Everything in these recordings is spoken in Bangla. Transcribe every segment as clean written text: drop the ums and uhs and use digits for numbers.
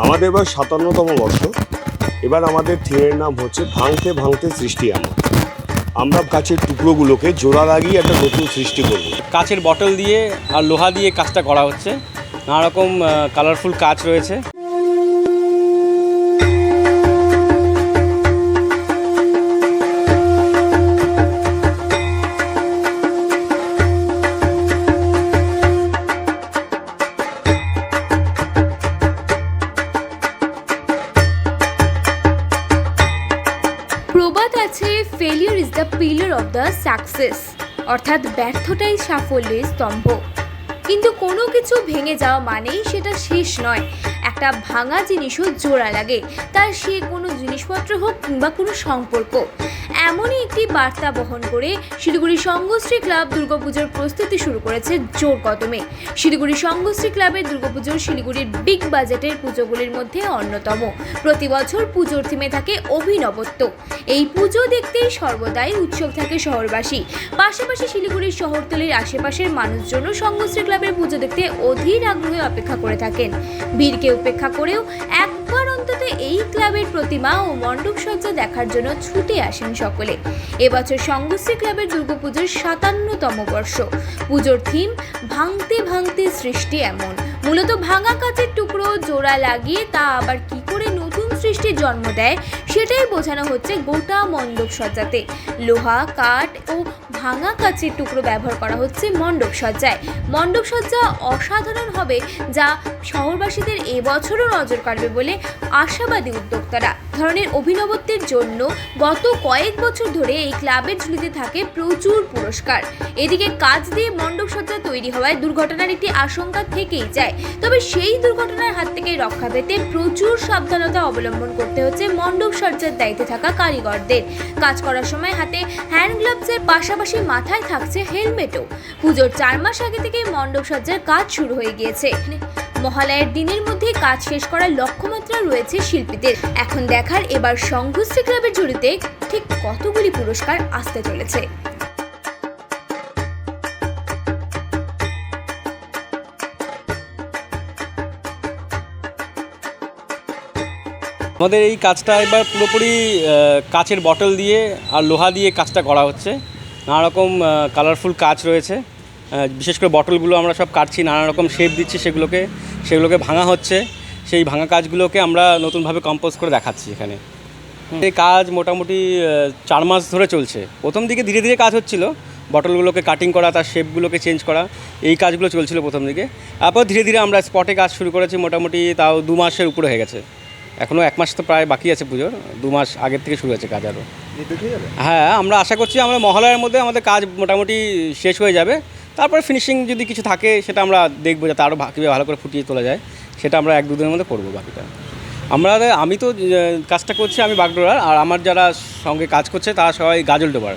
আমাদের এবার ৫৭তম বর্ষ। এবার আমাদের থিমের নাম হচ্ছে ভাঙতে ভাঙতে সৃষ্টি আমার। আমরা কাচের টুকরোগুলোকে জোড়া লাগিয়ে একটা নতুন সৃষ্টি করব। কাচের বটল দিয়ে আর লোহা দিয়ে কাজটা করা হচ্ছে। নানা রকম কালারফুল কাচ রয়েছে। প্রবাদ আছে, failure is the pillar of the success, অর্থাৎ ব্যর্থতাই সাফল্যের স্তম্ভ। কিন্তু কোনো কিছু ভেঙে যাওয়া মানেই সেটা শেষ নয়। একটা ভাঙা জিনিসও জোড়া লাগে, তার সে কোনো জিনিসপত্র হোক কিংবা কোনো সম্পর্ক। এমনই একটি বার্তা বহন করে শিলিগুড়ি সঙ্গশ্রী ক্লাব দুর্গাপুজোর প্রস্তুতি শুরু করেছে জোর কদমে। শিলিগুড়ি সঙ্গশ্রী ক্লাবের দুর্গাপুজোর শিলিগুড়ির বিগ বাজেটের পুজোগুলির মধ্যে অন্যতম। প্রতি বছর পুজোর থিমে থাকে অভিনবত্ব। এই পুজো দেখতেই সর্বদাই উৎসব থাকে শহরবাসী। পাশাপাশি শিলিগুড়ির শহরতলির আশেপাশের মানুষজনও সঙ্গশ্রী ক্লাবের পুজো দেখতে অধীর আগ্রহে অপেক্ষা করে থাকেন। ভিড়কে উপেক্ষা করেও একবার অন্তত এই ক্লাবের প্রতিমা ও মণ্ডপ সজ্জা দেখার জন্য ছুটে আসেন সকলে। এবছর সঙ্গশ্রী ক্লাবের দুর্গাপুজোর ৫৭তম বর্ষ। পুজোর থিম ভাঙতে ভাঙতে সৃষ্টি এমন। মূলত ভাঙা কাচের টুকরো জোড়া লাগিয়ে তা আবার কি করে নতুন সৃষ্টির জন্ম দেয় সেটাই বোঝানো হচ্ছে গোটা মণ্ডপ সজ্জাতে। লোহা, কাঠ ও ভাঙা কাচের টুকরো ব্যবহার করা হচ্ছে মণ্ডপ সজ্জায়। মণ্ডপ সজ্জা অসাধারণ হবে, যা শহরবাসীদের এবছরও নজর কাড়বে বলে আশাবাদী উদ্যোক্তারা। ধরনের অভিনবত্বের জন্য গত কয়েক বছর ধরে এই ক্লাবের ঝুলিতে থাকে প্রচুর পুরস্কার। এদিকে কাজ দিয়ে মণ্ডপ সজ্জা তৈরি হওয়ায় দুর্ঘটনার একটি আশঙ্কা থেকেই যায়। তবে সেই দুর্ঘটনার হাত থেকে রক্ষা পেতে প্রচুর সাবধানতা অবলম্বন করতে হচ্ছে মণ্ডপ সজ্জার দায়িত্বে থাকা কারিগরদের। কাজ করার সময় হাতে হ্যান্ড গ্লাভসের পাশাপাশি মাথায় থাকছে হেলমেটও। পুজোর ৪ মাস আগে থেকে মণ্ডপ সজ্জার কাজ শুরু হয়ে গিয়েছে। মহালয়ার দিনের মধ্যে কাজ শেষ করার লক্ষ্যমাত্রা রয়েছে শিল্পীদের। এখন দেখার এবার সঙ্গশ্রী ক্লাবের ঝুড়িতে ঠিক কতগুলি পুরস্কার আসতে চলেছে। আমাদের এই কাজটা এবার পুরোপুরি কাচের বটল দিয়ে আর লোহা দিয়ে কাজটা করা হচ্ছে। নানা রকম কালারফুল কাচ রয়েছে। বিশেষ করে বটলগুলো আমরা সব কাটছি, নানা রকম শেপ দিচ্ছি, সেগুলোকে ভাঙা হচ্ছে। সেই ভাঙা কাজগুলোকে আমরা নতুনভাবে কম্পোজ করে দেখাচ্ছি এখানে। এই কাজ মোটামুটি ৪ মাস ধরে চলছে। প্রথম দিকে ধীরে ধীরে কাজ হচ্ছিল, বটলগুলোকে কাটিং করা, তার শেপগুলোকে চেঞ্জ করা, এই কাজগুলো চলছিল প্রথম দিকে। তারপর ধীরে ধীরে আমরা স্পটে কাজ শুরু করেছি। মোটামুটি তাও 2 মাসের উপরে হয়ে গেছে। এখনও 1 মাস তো প্রায় বাকি আছে পুজোর। 2 মাস আগের থেকে শুরু হয়েছে কাজ আরও। হ্যাঁ, আমরা আশা করছি আমরা মহালয়ার মধ্যে আমাদের কাজ মোটামুটি শেষ হয়ে যাবে। তারপর ফিনিশিং যদি কিছু থাকে সেটা আমরা দেখবো, যাতে আরও কীভাবে ভালো করে ফুটিয়ে তোলা যায়, সেটা আমরা 1-2 দিনের মধ্যে করবো বাকিটা। আমি তো কাজটা করছি, আমি বাগডোরার, আর আমার যারা সঙ্গে কাজ করছে তারা সবাই গাজলডোবার।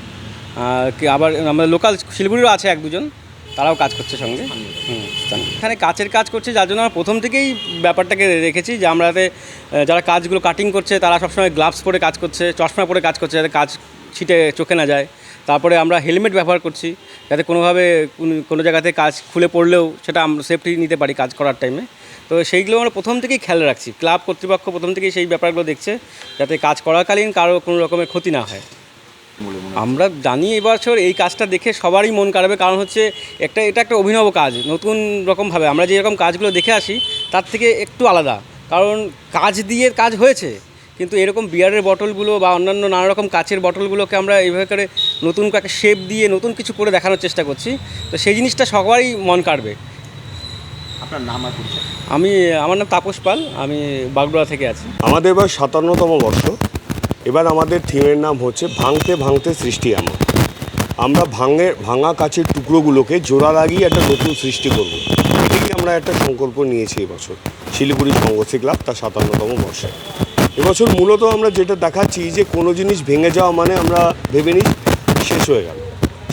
আবার আমাদের লোকাল শিলিগুড়িরও আছে 1-2 জন, তারাও কাজ করছে সঙ্গে। এখানে কাচের কাজ করছে, যার জন্য আমরা প্রথম থেকেই ব্যাপারটাকে রেখেছি যে আমরা যারা কাজগুলো কাটিং করছে তারা সবসময় গ্লাভস পরে কাজ করছে, চশমা পরে কাজ করছে, যাতে কাজ ছিটে চোখে না যায়। তারপরে আমরা হেলমেট ব্যবহার করছি, যাতে কোনোভাবে কোনো জায়গাতে কাজ খুলে পড়লেও সেটা আমরা সেফটি নিতে পারি কাজ করার টাইমে। তো সেইগুলো আমরা প্রথম থেকেই খেয়াল রাখছি। ক্লাব কর্তৃপক্ষ প্রথম থেকেই সেই ব্যাপারগুলো দেখছে, যাতে কাজ করাকালীন কারো কোনো রকমের ক্ষতি না হয়। আমরা জানি এবছর এই কাজটা দেখে সবারই মন কাড়বে, কারণ হচ্ছে এটা একটা অভিনব কাজ। নতুন রকমভাবে আমরা যেরকম কাজগুলো দেখে আসি তার থেকে একটু আলাদা, কারণ কাজ দিয়ে কাজ হয়েছে, কিন্তু এরকম বিয়ারের বটলগুলো বা অন্যান্য নানা রকম কাচের বটলগুলোকে আমরা এইভাবে করে নতুন একটা শেপ দিয়ে নতুন কিছু করে দেখানোর চেষ্টা করছি। তো সেই জিনিসটা সবারই মন কাড়বে। আপনার নাম আর পরিচয়? আমার নাম তাপস পাল, আমি বাগডোরা থেকে আছি। আমাদের এবার ৫৭তম বর্ষ। এবার আমাদের থিমের নাম হচ্ছে ভাঙতে ভাঙতে সৃষ্টি আমার। আমরা ভাঙা কাচের টুকরোগুলোকে জোড়া লাগিয়ে একটা নতুন সৃষ্টি করব। এটাই আমরা একটা সংকল্প নিয়েছি এবছর শিলিগুড়ি সঙ্গশ্রী ক্লাব তার ৫৭তম বর্ষে। এবছর মূলত আমরা যেটা দেখাচ্ছি যে কোনো জিনিস ভেঙে যাওয়া মানে আমরা ভেবে নিই শেষ হয়ে গেল।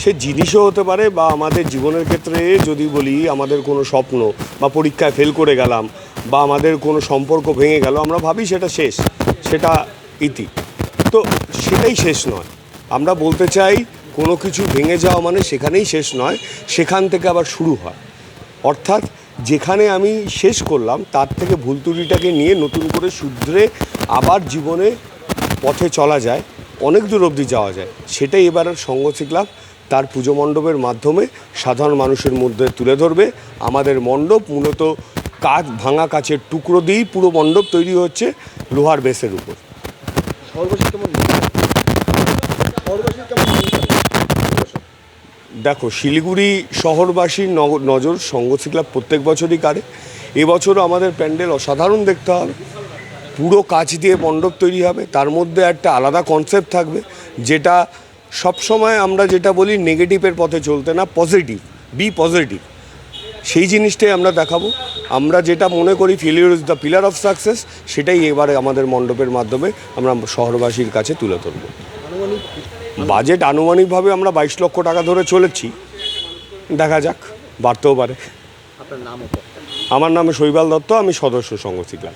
সে জিনিসও হতে পারে, বা আমাদের জীবনের ক্ষেত্রে যদি বলি আমাদের কোনো স্বপ্ন বা পরীক্ষায় ফেল করে গেলাম, বা আমাদের কোনো সম্পর্ক ভেঙে গেল, আমরা ভাবি সেটা শেষ, সেটা ইতি। তো সেটাই শেষ নয়। আমরা বলতে চাই কোনো কিছু ভেঙে যাওয়া মানে সেখানেই শেষ নয়, সেখান থেকে আবার শুরু হয়। অর্থাৎ যেখানে আমি শেষ করলাম তার থেকে ভুল ত্রুটিটাকে নিয়ে নতুন করে শুধরে আবার জীবনে পথে চলা যায়, অনেক দূর অবধি যাওয়া যায়, সেটাই এবারের সংঘশ্রী ক্লাব তার পুজো মণ্ডপের মাধ্যমে সাধারণ মানুষের মধ্যে তুলে ধরবে। আমাদের মণ্ডপ মূলত কাচ, ভাঙা কাচের টুকরো দিয়েই পুরো মণ্ডপ তৈরি হচ্ছে লোহার বেসের উপর। দেখো, শিলিগুড়ি শহরবাসীর নজর সংঘশ্রী ক্লাব প্রত্যেক বছরই কাড়ে। এবছরও আমাদের প্যান্ডেল অসাধারণ দেখতে হবে, পুরো কাচ দিয়ে মণ্ডপ তৈরি হবে, তার মধ্যে একটা আলাদা কনসেপ্ট থাকবে, যেটা সবসময় আমরা যেটা বলি নেগেটিভের পথে চলতে না, পজিটিভ, বি পজিটিভ, সেই জিনিসটাই আমরা দেখাবো। আমরা যেটা মনে করি failure is the pillar of success, সেটাই এবারে আমাদের মণ্ডপের মাধ্যমে আমরা শহরবাসীর কাছে তুলে ধরব। বাজেট আনুমানিকভাবে আমরা 22 লক্ষ টাকা ধরে চলেছি, দেখা যাক, বাড়তেও পারে। আপনার নাম ও পদ? আমার নাম শৈবাল দত্ত, আমি সদস্য সংঘশ্রী ক্লাব।